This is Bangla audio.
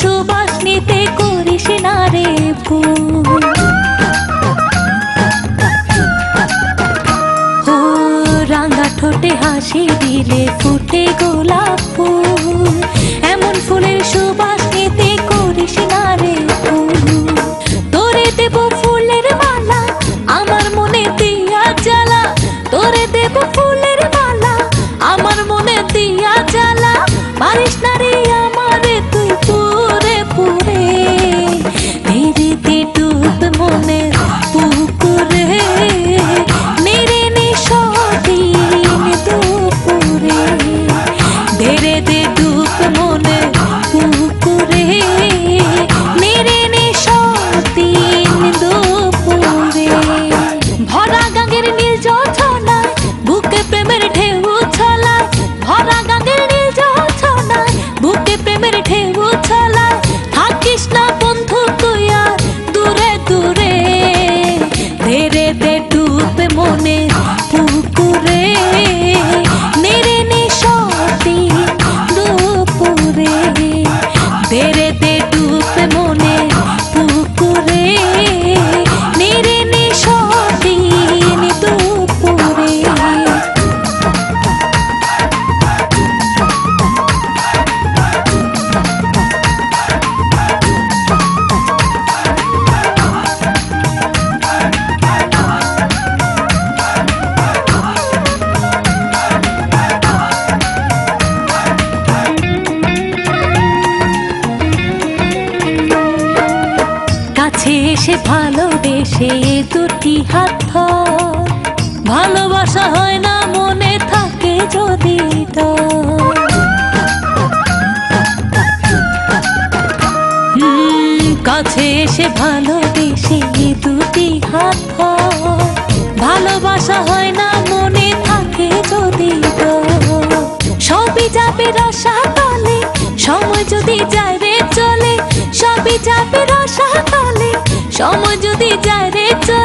সুবাস নিতে করিস না রে ভুল। ও রাঙা ঠোঁটে হাসি দিলে ফুটে গোলাপ ফুল, এমন ফুলের সুবাস নিতে করিস না রে ভুল। তোরে দেব ফুলের মালা আমার মনে দিয়া জ্বালা, তোরে দেব ফুলের মালা আমার মনে দিয়া জ্বালা, পারিস না রে আমারে তুই পুরে পুরে। নেড়েতে ডুব মনে পুকুরে, নেড়ে নিশদিন দুপুরে। নেড়েতে ডুব মনে পুকুরে, নেড়ে নিশদিন দুপুরে। ভরা গাঙ্গের নীল জোছনায় বুকে প্রেমের ঢেউ ছলায়, ভরা গাঙ্গের নীল জোছনায় বুকে প্রেমের ঢেউ ছলায়। থাকিস না বন্ধু তুই আর দূরে দূরে, ধীরে দে ডুব মনে পুকুরে, নেড়ে নিশদিন দুপুরে। ধীরে দে ডুব মনে পুকুরে, নেড়ে নিশদিন দুপুরে। কাছে এসে ভালোবেসে দুটি হাত ধর, ভালোবাসা হয় না মনে থাকে যদি ডর। কাছে এসে ভালোবেসে দুটি হাত ধর, ভালোবাসা হয় না মনে থাকে যদি ডর। সবই যাবে রসাতলে সময় যদি যায় রে চলে, সবই যাবে রসাতলে সময় যদি যায় রে চলে।